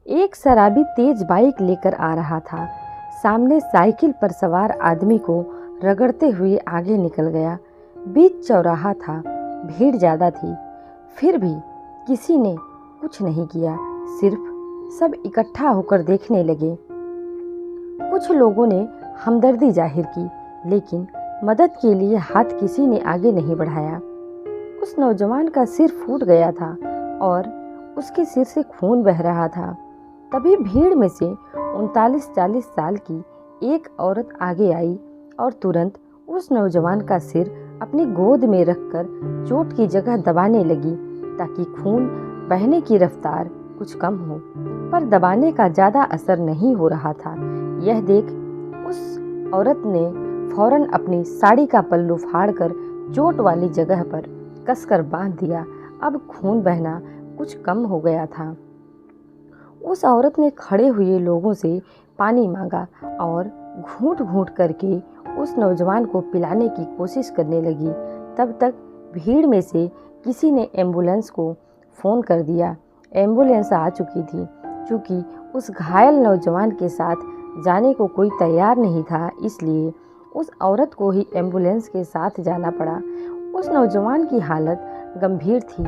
एक शराबी तेज बाइक लेकर आ रहा था। सामने साइकिल पर सवार आदमी को रगड़ते हुए आगे निकल गया। बीच चौराहा था, भीड़ ज़्यादा थी, फिर भी किसी ने कुछ नहीं किया। सिर्फ सब इकट्ठा होकर देखने लगे। कुछ लोगों ने हमदर्दी जाहिर की, लेकिन मदद के लिए हाथ किसी ने आगे नहीं बढ़ाया। उस नौजवान का सिर फूट गया था और उसके सिर से खून बह रहा था। तभी भीड़ में से 39-40 साल की एक औरत आगे आई और तुरंत उस नौजवान का सिर अपनी गोद में रखकर चोट की जगह दबाने लगी ताकि खून बहने की रफ्तार कुछ कम हो। पर दबाने का ज़्यादा असर नहीं हो रहा था। यह देख उस औरत ने फौरन अपनी साड़ी का पल्लू फाड़कर चोट वाली जगह पर कसकर बांध दिया। अब खून बहना कुछ कम हो गया था। उस औरत ने खड़े हुए लोगों से पानी मांगा और घूंट घूंट करके उस नौजवान को पिलाने की कोशिश करने लगी। तब तक भीड़ में से किसी ने एम्बुलेंस को फ़ोन कर दिया। एम्बुलेंस आ चुकी थी। चूँकि उस घायल नौजवान के साथ जाने को कोई तैयार नहीं था, इसलिए उस औरत को ही एम्बुलेंस के साथ जाना पड़ा। उस नौजवान की हालत गंभीर थी,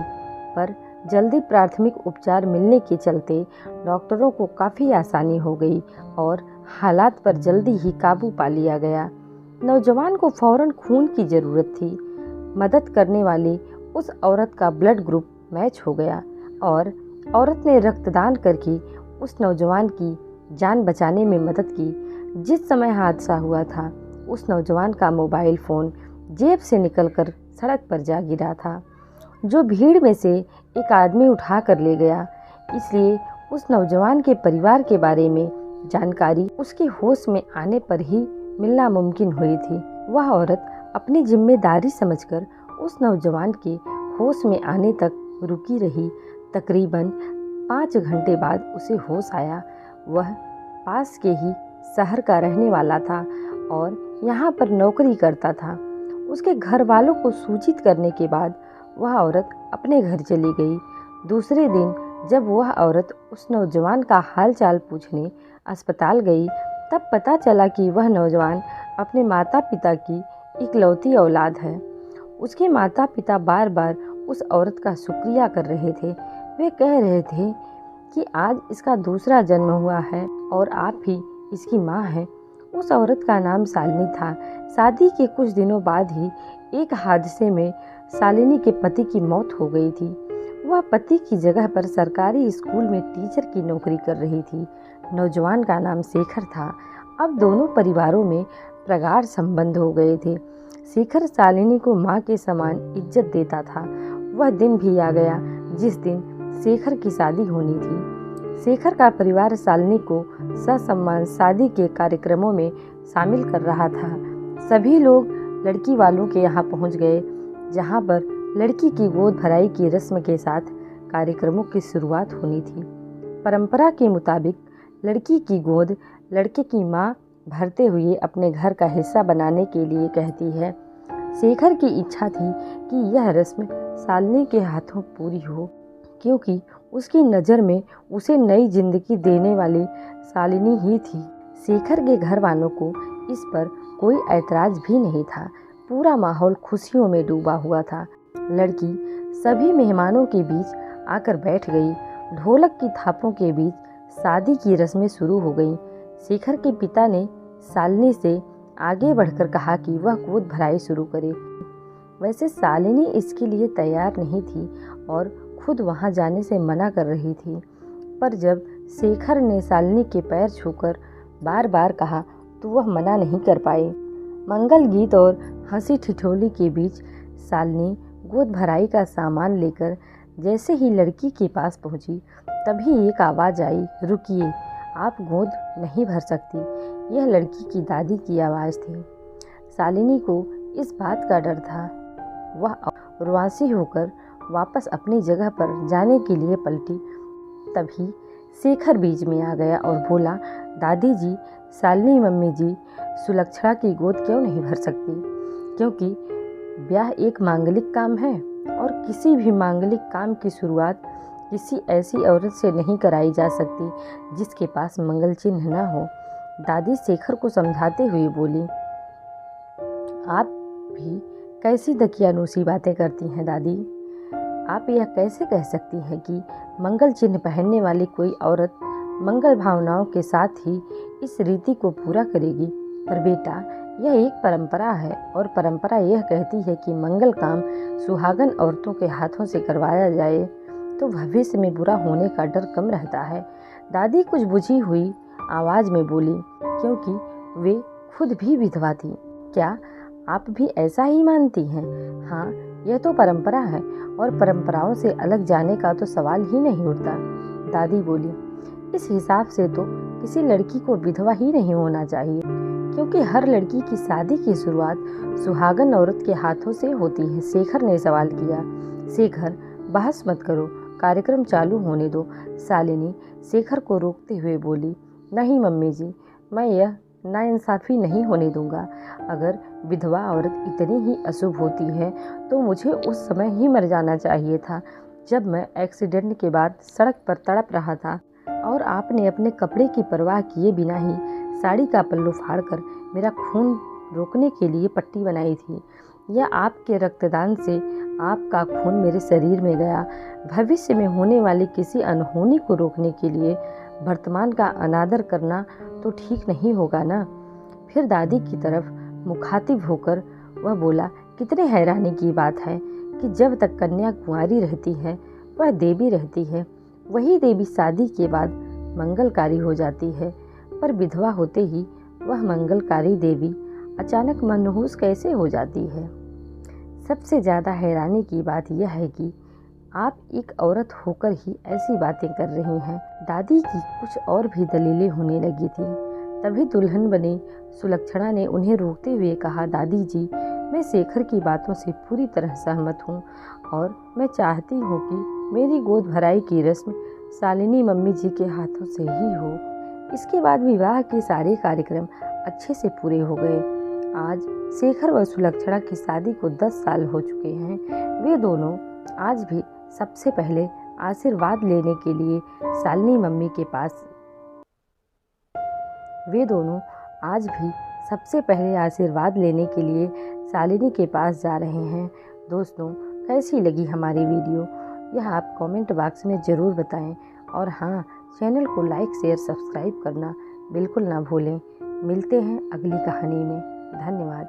पर जल्दी प्राथमिक उपचार मिलने के चलते डॉक्टरों को काफ़ी आसानी हो गई और हालात पर जल्दी ही काबू पा लिया गया। नौजवान को फौरन खून की ज़रूरत थी। मदद करने वाली उस औरत का ब्लड ग्रुप मैच हो गया और औरत ने रक्तदान करके उस नौजवान की जान बचाने में मदद की। जिस समय हादसा हुआ था, उस नौजवान का मोबाइल फ़ोन जेब से निकलकर सड़क पर जा गिरा था, जो भीड़ में से एक आदमी उठा कर ले गया। इसलिए उस नौजवान के परिवार के बारे में जानकारी उसके होश में आने पर ही मिलना मुमकिन हुई थी। वह औरत अपनी जिम्मेदारी समझकर उस नौजवान के होश में आने तक रुकी रही। तकरीबन 5 घंटे बाद उसे होश आया। वह पास के ही शहर का रहने वाला था और यहाँ पर नौकरी करता था। उसके घर वालों को सूचित करने के बाद वह औरत अपने घर चली गई। दूसरे दिन जब वह औरत उस नौजवान का हाल चाल पूछने अस्पताल गई, तब पता चला कि वह नौजवान अपने माता पिता की इकलौती औलाद है। उसके माता पिता बार बार उस औरत का शुक्रिया कर रहे थे। वे कह रहे थे कि आज इसका दूसरा जन्म हुआ है और आप ही इसकी माँ हैं। उस औरत का नाम शालिनी था। शादी के कुछ दिनों बाद ही एक हादसे में शालिनी के पति की मौत हो गई थी। वह पति की जगह पर सरकारी स्कूल में टीचर की नौकरी कर रही थी। नौजवान का नाम शेखर था। अब दोनों परिवारों में प्रगाढ़ संबंध हो गए थे। शेखर शालिनी को माँ के समान इज्जत देता था। वह दिन भी आ गया जिस दिन शेखर की शादी होनी थी। शेखर का परिवार शालिनी को ससम्मान शादी के कार्यक्रमों में शामिल कर रहा था। सभी लोग लड़की वालों के यहाँ पहुँच गए, जहाँ पर लड़की की गोद भराई की रस्म के साथ कार्यक्रमों की शुरुआत होनी थी। परंपरा के मुताबिक लड़की की गोद लड़के की माँ भरते हुए अपने घर का हिस्सा बनाने के लिए कहती है। शेखर की इच्छा थी कि यह रस्म शालिनी के हाथों पूरी हो, क्योंकि उसकी नज़र में उसे नई जिंदगी देने वाली शालिनी ही थी। शेखर के घर वालों को इस पर कोई ऐतराज़ भी नहीं था। पूरा माहौल खुशियों में डूबा हुआ था। लड़की सभी मेहमानों के बीच आकर बैठ गई। ढोलक की थापों के बीच शादी की रस्में शुरू हो गईं। शेखर के पिता ने शालिनी से आगे बढ़कर कहा कि वह गोद भराई शुरू करे। वैसे शालिनी इसके लिए तैयार नहीं थी और खुद वहां जाने से मना कर रही थी। पर जब शेखर ने शालिनी के पैर छूकर बार बार कहा तो वह मना नहीं कर पाई। मंगल गीत और हंसी ठिठोली के बीच शालिनी गोद भराई का सामान लेकर जैसे ही लड़की के पास पहुंची, तभी एक आवाज़ आई, रुकिए, आप गोद नहीं भर सकती। यह लड़की की दादी की आवाज़ थी। शालिनी को इस बात का डर था। वह रुआंसी होकर वापस अपनी जगह पर जाने के लिए पलटी। तभी शेखर बीच में आ गया और बोला, दादी जी, शालिनी मम्मी जी सुलक्षणा की गोद क्यों नहीं भर सकती? क्योंकि ब्याह एक मांगलिक काम है और किसी भी मांगलिक काम की शुरुआत किसी ऐसी औरत से नहीं कराई जा सकती जिसके पास मंगल चिन्ह न हो। दादी शेखर को समझाते हुए बोली, आप भी कैसी दकियानूसी बातें करती हैं दादी। आप यह कैसे कह सकती हैं कि मंगल चिन्ह पहनने वाली कोई औरत मंगल भावनाओं के साथ ही इस रीति को पूरा करेगी। पर बेटा, यह एक परंपरा है और परंपरा यह कहती है कि मंगल काम सुहागन औरतों के हाथों से करवाया जाए तो भविष्य में बुरा होने का डर कम रहता है। दादी कुछ बुझी हुई आवाज में बोली, क्योंकि वे खुद भी विधवा थी। क्या आप भी ऐसा ही मानती हैं? हाँ, यह तो परंपरा है और परंपराओं से अलग जाने का तो सवाल ही नहीं उठता। दादी बोली, इस हिसाब से तो किसी लड़की को विधवा ही नहीं होना चाहिए, क्योंकि हर लड़की की शादी की शुरुआत सुहागन औरत के हाथों से होती है। शेखर ने सवाल किया। शेखर, बहस मत करो, कार्यक्रम चालू होने दो। शालिनी शेखर को रोकते हुए बोली, नहीं मम्मी जी, मैं यह नाइंसाफ़ी नहीं होने दूंगा। अगर विधवा औरत इतनी ही अशुभ होती है तो मुझे उस समय ही मर जाना चाहिए था, जब मैं एक्सीडेंट के बाद सड़क पर तड़प रहा था और आपने अपने कपड़े की परवाह किए बिना ही साड़ी का पल्लू फाड़कर मेरा खून रोकने के लिए पट्टी बनाई थी। या आपके रक्तदान से आपका खून मेरे शरीर में गया। भविष्य में होने वाली किसी अनहोनी को रोकने के लिए वर्तमान का अनादर करना तो ठीक नहीं होगा ना। फिर दादी की तरफ मुखातिब होकर वह बोला, कितने हैरानी की बात है कि जब तक कन्या कुंवारी रहती है वह देवी रहती है, वही देवी शादी के बाद मंगलकारी हो जाती है, पर विधवा होते ही वह मंगलकारी देवी अचानक मनहूस कैसे हो जाती है। सबसे ज़्यादा हैरानी की बात यह है कि आप एक औरत होकर ही ऐसी बातें कर रही हैं। दादी की कुछ और भी दलीलें होने लगी थी। तभी दुल्हन बनी सुलक्षणा ने उन्हें रोकते हुए कहा, दादी जी, मैं शेखर की बातों से पूरी तरह सहमत हूँ और मैं चाहती हूँ कि मेरी गोद भराई की रस्म शालिनी मम्मी जी के हाथों से ही हो। इसके बाद विवाह के सारे कार्यक्रम अच्छे से पूरे हो गए। आज शेखर व सुलक्षणा की शादी को 10 साल हो चुके हैं। वे दोनों आज भी सबसे पहले आशीर्वाद लेने के लिए शालिनी मम्मी के पास शालिनी के पास जा रहे हैं। दोस्तों, कैसी लगी हमारी वीडियो, यह आप कमेंट बॉक्स में ज़रूर बताएं और हाँ, चैनल को लाइक शेयर सब्सक्राइब करना बिल्कुल ना भूलें। मिलते हैं अगली कहानी में। धन्यवाद।